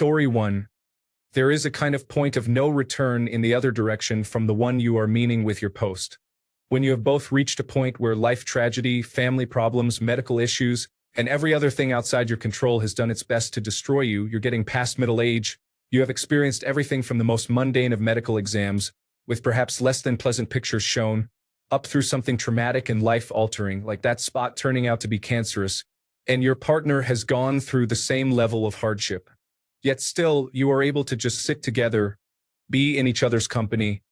Story 1. There is a kind of point of no return in the other direction from the one you are meaning with your post. When you have both reached a point where life tragedy, family problems, medical issues, and every other thing outside your control has done its best to destroy you, you're getting past middle age, you have experienced everything from the most mundane of medical exams, with perhaps less than pleasant pictures shown, up through something traumatic and life-altering, like that spot turning out to be cancerous, and your partner has gone through the same level of hardship. Yet still, you are able to just sit together, be in each other's company,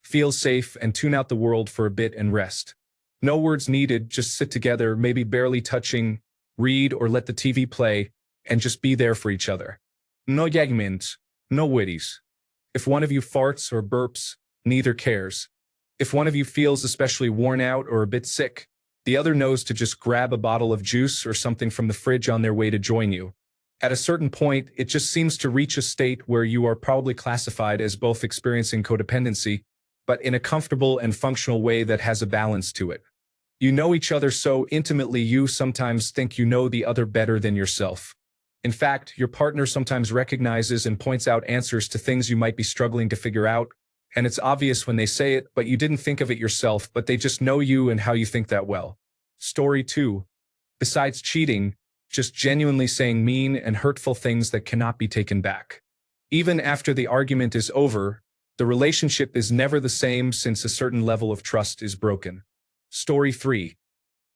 feel safe, and tune out the world for a bit and rest. No words needed, just sit together, maybe barely touching, read or let the TV play, and just be there for each other. No judgments, no witties. If one of you farts or burps, neither cares. If one of you feels especially worn out or a bit sick, the other knows to just grab a bottle of juice or something from the fridge on their way to join you. At a certain point, it just seems to reach a state where you are probably classified as both experiencing codependency, but in a comfortable and functional way that has a balance to it. You know each other so intimately you sometimes think you know the other better than yourself. In fact, your partner sometimes recognizes and points out answers to things you might be struggling to figure out, and it's obvious when they say it, but you didn't think of it yourself, but they just know you and how you think that well. Story 2. Besides cheating, just genuinely saying mean and hurtful things that cannot be taken back. Even after the argument is over, the relationship is never the same since a certain level of trust is broken. Story 3.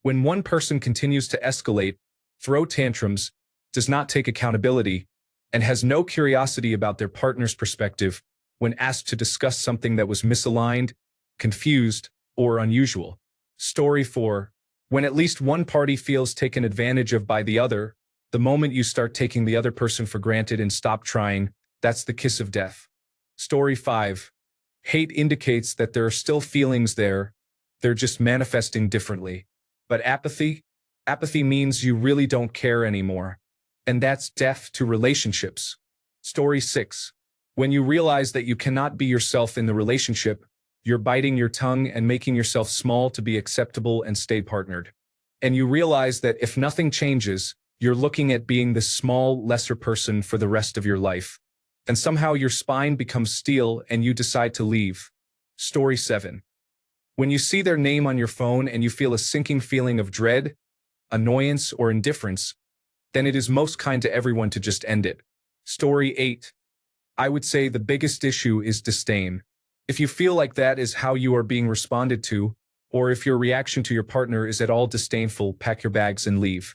When one person continues to escalate, throw tantrums, does not take accountability, and has no curiosity about their partner's perspective when asked to discuss something that was misaligned, confused, or unusual. Story 4. When at least one party feels taken advantage of by the other, the moment you start taking the other person for granted and stop trying, that's the kiss of death. Story 5. Hate indicates that there are still feelings there, they're just manifesting differently. But apathy? Apathy means you really don't care anymore. And that's death to relationships. Story 6. When you realize that you cannot be yourself in the relationship, you're biting your tongue and making yourself small to be acceptable and stay partnered. And you realize that if nothing changes, you're looking at being this small, lesser person for the rest of your life. And somehow your spine becomes steel and you decide to leave. Story 7. When you see their name on your phone and you feel a sinking feeling of dread, annoyance, or indifference, then it is most kind to everyone to just end it. Story 8. I would say the biggest issue is disdain. If you feel like that is how you are being responded to, or if your reaction to your partner is at all disdainful, pack your bags and leave.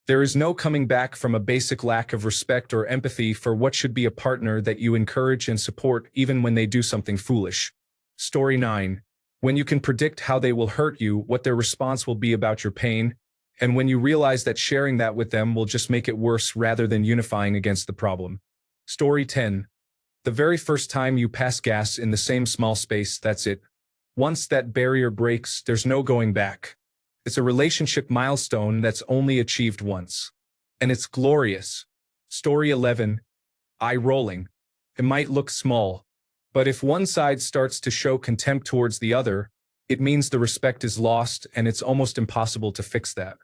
There is no coming back from a basic lack of respect or empathy for what should be a partner that you encourage and support even when they do something foolish. Story 9. When you can predict how they will hurt you, what their response will be about your pain, and when you realize that sharing that with them will just make it worse rather than unifying against the problem. Story 10. The very first time you pass gas in the same small space, that's it. Once that barrier breaks, there's no going back. It's a relationship milestone that's only achieved once. And it's glorious. Story 11. Eye rolling. It might look small, but if one side starts to show contempt towards the other, it means the respect is lost and it's almost impossible to fix that.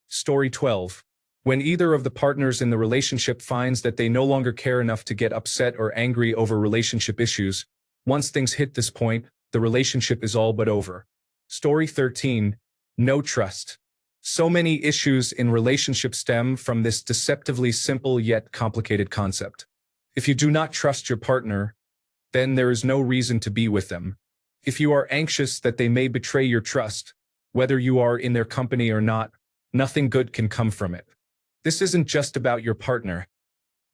Story 12. When either of the partners in the relationship finds that they no longer care enough to get upset or angry over relationship issues, once things hit this point, the relationship is all but over. Story 13. No trust. So many issues in relationships stem from this deceptively simple yet complicated concept. If you do not trust your partner, then there is no reason to be with them. If you are anxious that they may betray your trust, whether you are in their company or not, nothing good can come from it. This isn't just about your partner.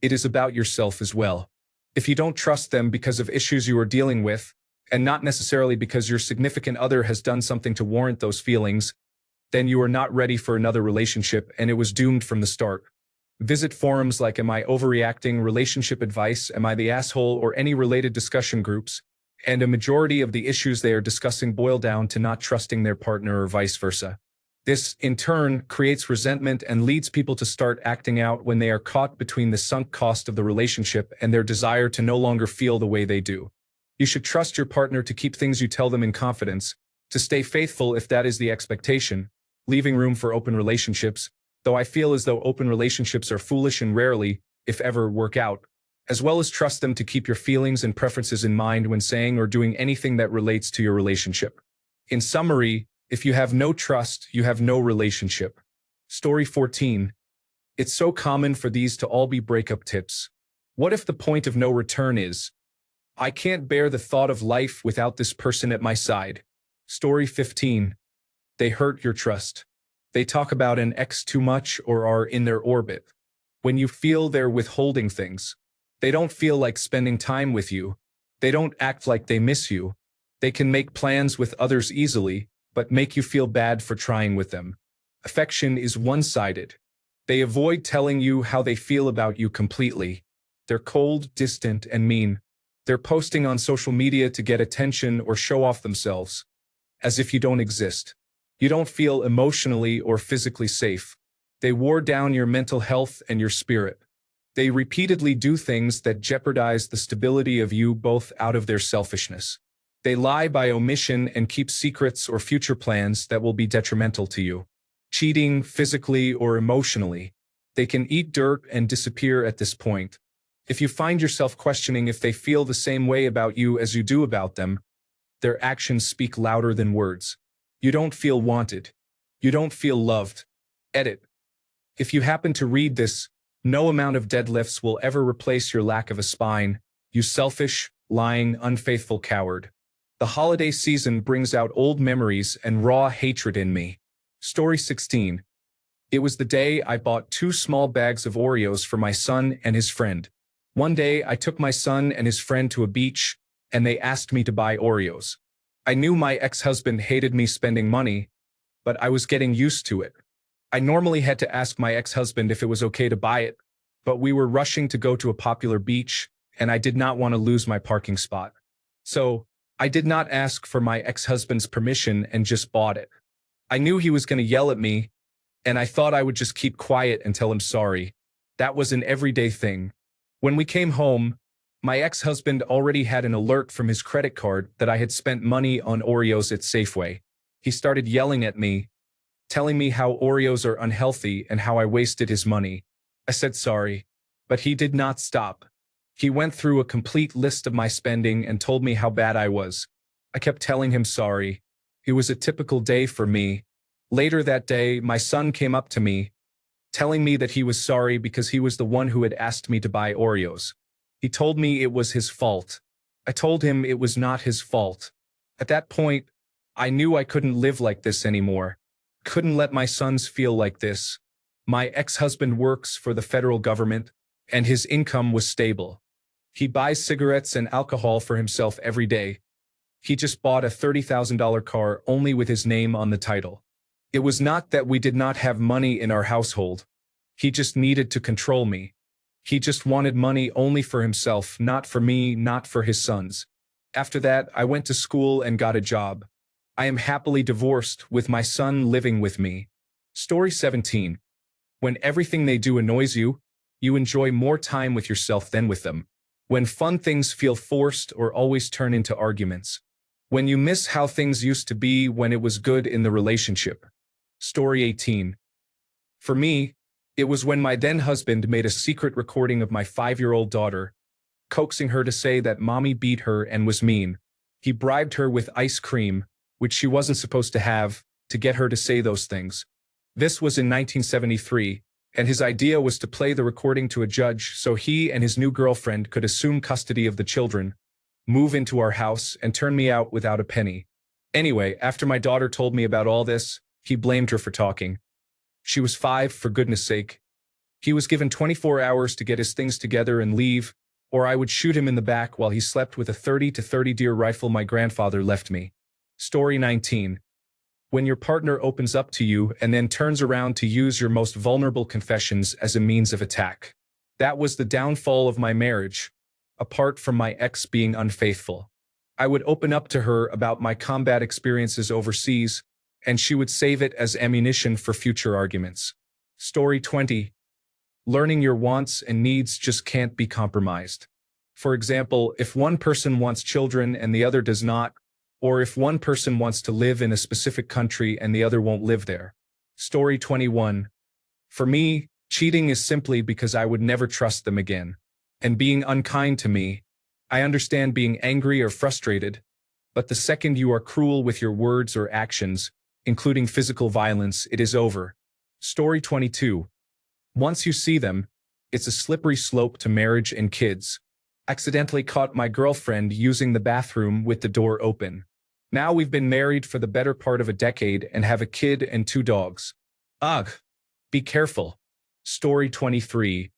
It is about yourself as well. If you don't trust them because of issues you are dealing with, and not necessarily because your significant other has done something to warrant those feelings, then you are not ready for another relationship and it was doomed from the start. Visit forums like Am I Overreacting, Relationship Advice, Am I the Asshole, or any related discussion groups, and a majority of the issues they are discussing boil down to not trusting their partner or vice versa. This, in turn, creates resentment and leads people to start acting out when they are caught between the sunk cost of the relationship and their desire to no longer feel the way they do. You should trust your partner to keep things you tell them in confidence, to stay faithful if that is the expectation, leaving room for open relationships, though I feel as though open relationships are foolish and rarely, if ever, work out, as well as trust them to keep your feelings and preferences in mind when saying or doing anything that relates to your relationship. In summary, if you have no trust, you have no relationship. Story 14. It's so common for these to all be breakup tips. What if the point of no return is, I can't bear the thought of life without this person at my side? Story 15. They hurt your trust. They talk about an ex too much or are in their orbit. When you feel they're withholding things, they don't feel like spending time with you. They don't act like they miss you. They can make plans with others easily, but make you feel bad for trying with them. Affection is one-sided. They avoid telling you how they feel about you completely. They're cold, distant, and mean. They're posting on social media to get attention or show off themselves, as if you don't exist. You don't feel emotionally or physically safe. They wore down your mental health and your spirit. They repeatedly do things that jeopardize the stability of you both out of their selfishness. They lie by omission and keep secrets or future plans that will be detrimental to you. Cheating physically or emotionally. They can eat dirt and disappear at this point. If you find yourself questioning if they feel the same way about you as you do about them, their actions speak louder than words. You don't feel wanted. You don't feel loved. Edit. If you happen to read this, no amount of deadlifts will ever replace your lack of a spine, you selfish, lying, unfaithful coward. The holiday season brings out old memories and raw hatred in me. Story 16. It was the day I bought 2 small bags of Oreos for my son and his friend. One day I took my son and his friend to a beach, and they asked me to buy Oreos. I knew my ex-husband hated me spending money, but I was getting used to it. I normally had to ask my ex-husband if it was okay to buy it, but we were rushing to go to a popular beach, and I did not want to lose my parking spot. So, I did not ask for my ex-husband's permission and just bought it. I knew he was going to yell at me, and I thought I would just keep quiet and tell him sorry. That was an everyday thing. When we came home, my ex-husband already had an alert from his credit card that I had spent money on Oreos at Safeway. He started yelling at me, telling me how Oreos are unhealthy and how I wasted his money. I said sorry, but he did not stop. He went through a complete list of my spending and told me how bad I was. I kept telling him sorry. It was a typical day for me. Later that day, my son came up to me, telling me that he was sorry because he was the one who had asked me to buy Oreos. He told me it was his fault. I told him it was not his fault. At that point, I knew I couldn't live like this anymore. Couldn't let my sons feel like this. My ex-husband works for the federal government, and his income was stable. He buys cigarettes and alcohol for himself every day. He just bought a $30,000 car only with his name on the title. It was not that we did not have money in our household. He just needed to control me. He just wanted money only for himself, not for me, not for his sons. After that, I went to school and got a job. I am happily divorced, with my son living with me. Story 17. When everything they do annoys you, you enjoy more time with yourself than with them. When fun things feel forced or always turn into arguments. When you miss how things used to be when it was good in the relationship. Story 18. For me, it was when my then-husband made a secret recording of my 5-year-old daughter, coaxing her to say that mommy beat her and was mean. He bribed her with ice cream, which she wasn't supposed to have, to get her to say those things. This was in 1973, and his idea was to play the recording to a judge so he and his new girlfriend could assume custody of the children, move into our house, and turn me out without a penny. Anyway, after my daughter told me about all this, he blamed her for talking. She was 5, for goodness sake. He was given 24 hours to get his things together and leave, or I would shoot him in the back while he slept with a .30 deer rifle my grandfather left me. Story 19. When your partner opens up to you and then turns around to use your most vulnerable confessions as a means of attack. That was the downfall of my marriage, apart from my ex being unfaithful. I would open up to her about my combat experiences overseas, and she would save it as ammunition for future arguments. Story 20. Learning your wants and needs just can't be compromised. For example, if one person wants children and the other does not, or if one person wants to live in a specific country and the other won't live there. Story 21. For me, cheating is simply because I would never trust them again. and being unkind to me. I understand being angry or frustrated, but the second you are cruel with your words or actions, including physical violence, it is over. Story 22. Once you see them, it's a slippery slope to marriage and kids. Accidentally caught my girlfriend using the bathroom with the door open. Now we've been married for the better part of a decade and have a kid and 2 dogs. Ugh. Be careful. Story 23.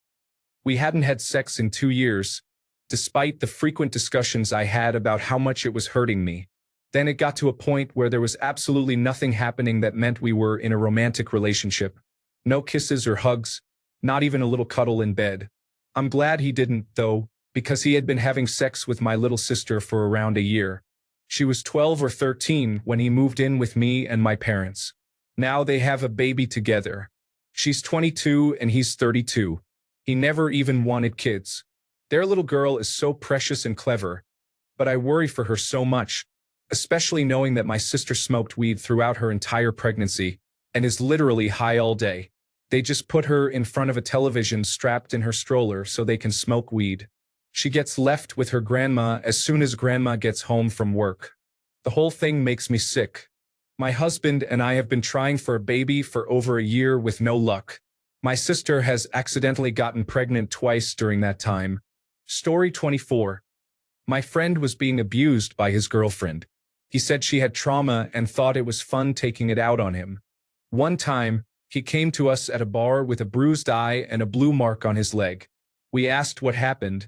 We hadn't had sex in 2 years, despite the frequent discussions I had about how much it was hurting me. Then it got to a point where there was absolutely nothing happening that meant we were in a romantic relationship. No kisses or hugs, not even a little cuddle in bed. I'm glad he didn't, though, because he had been having sex with my little sister for around a year. She was 12 or 13 when he moved in with me and my parents. Now they have a baby together. She's 22 and he's 32. He never even wanted kids. Their little girl is so precious and clever, but I worry for her so much, especially knowing that my sister smoked weed throughout her entire pregnancy and is literally high all day. They just put her in front of a television strapped in her stroller so they can smoke weed. She gets left with her grandma as soon as grandma gets home from work. The whole thing makes me sick. My husband and I have been trying for a baby for over a year with no luck. My sister has accidentally gotten pregnant twice during that time. Story 24. My friend was being abused by his girlfriend. He said she had trauma and thought it was fun taking it out on him. One time, he came to us at a bar with a bruised eye and a blue mark on his leg. We asked what happened,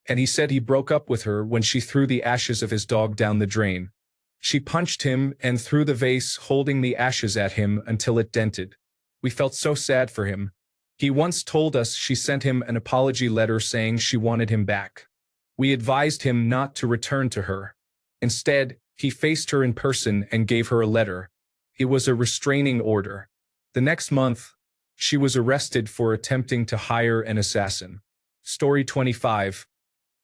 and he said he broke up with her when she threw the ashes of his dog down the drain. She punched him and threw the vase holding the ashes at him until it dented. We felt so sad for him. He once told us she sent him an apology letter saying she wanted him back. We advised him not to return to her. Instead, he faced her in person and gave her a letter. It was a restraining order. The next month, she was arrested for attempting to hire an assassin. Story 25.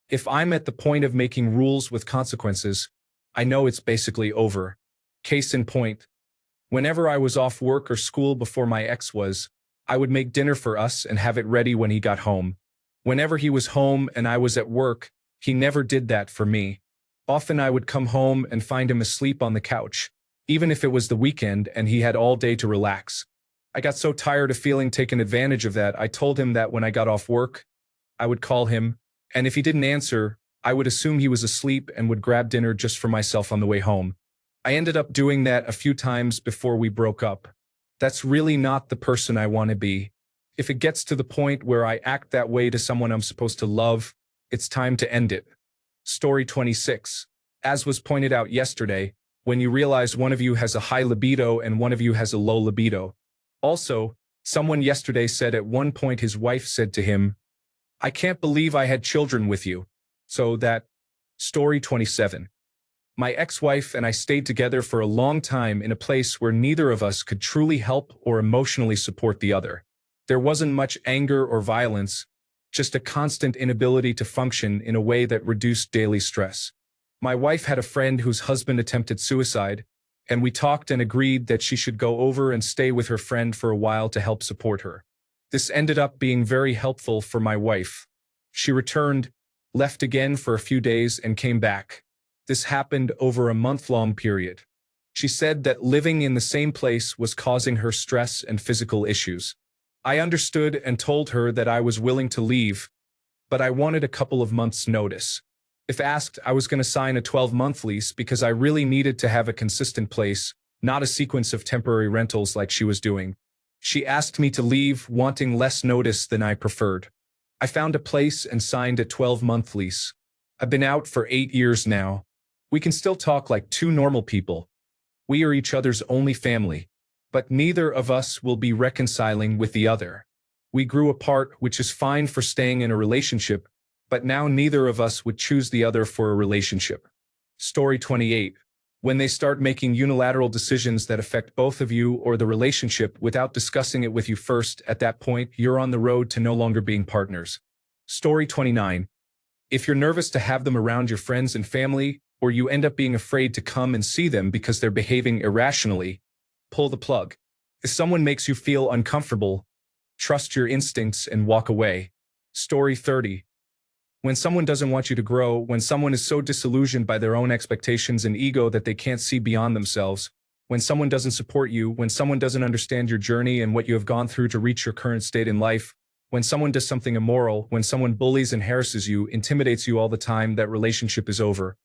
If I'm at the point of making rules with consequences, I know it's basically over. Case in point. Whenever I was off work or school before my ex was, I would make dinner for us and have it ready when he got home. Whenever he was home and I was at work, he never did that for me. Often I would come home and find him asleep on the couch, even if it was the weekend and he had all day to relax. I got so tired of feeling taken advantage of that, I told him that when I got off work, I would call him, and if he didn't answer, I would assume he was asleep and would grab dinner just for myself on the way home. I ended up doing that a few times before we broke up. That's really not the person I want to be. If it gets to the point where I act that way to someone I'm supposed to love, it's time to end it. Story 26. As was pointed out yesterday, when you realize one of you has a high libido and one of you has a low libido. Also, someone yesterday said at one point his wife said to him, "I can't believe I had children with you." So that. Story 27. My ex-wife and I stayed together for a long time in a place where neither of us could truly help or emotionally support the other. There wasn't much anger or violence, just a constant inability to function in a way that reduced daily stress. My wife had a friend whose husband attempted suicide, and we talked and agreed that she should go over and stay with her friend for a while to help support her. This ended up being very helpful for my wife. She returned, left again for a few days, and came back. This happened over a month-long period. She said that living in the same place was causing her stress and physical issues. I understood and told her that I was willing to leave, but I wanted a couple of months' notice. If asked, I was going to sign a 12-month lease because I really needed to have a consistent place, not a sequence of temporary rentals like she was doing. She asked me to leave, wanting less notice than I preferred. I found a place and signed a 12-month lease. I've been out for 8 years now. We can still talk like two normal people. We are each other's only family, but neither of us will be reconciling with the other. We grew apart, which is fine for staying in a relationship, but now neither of us would choose the other for a relationship. Story 28. When they start making unilateral decisions that affect both of you or the relationship without discussing it with you first, at that point, you're on the road to no longer being partners. Story 29. If you're nervous to have them around your friends and family, or you end up being afraid to come and see them because they're behaving irrationally, pull the plug. If someone makes you feel uncomfortable, trust your instincts and walk away. Story 30. When someone doesn't want you to grow, when someone is so disillusioned by their own expectations and ego that they can't see beyond themselves, when someone doesn't support you, when someone doesn't understand your journey and what you have gone through to reach your current state in life, when someone does something immoral, when someone bullies and harasses you, intimidates you all the time, that relationship is over.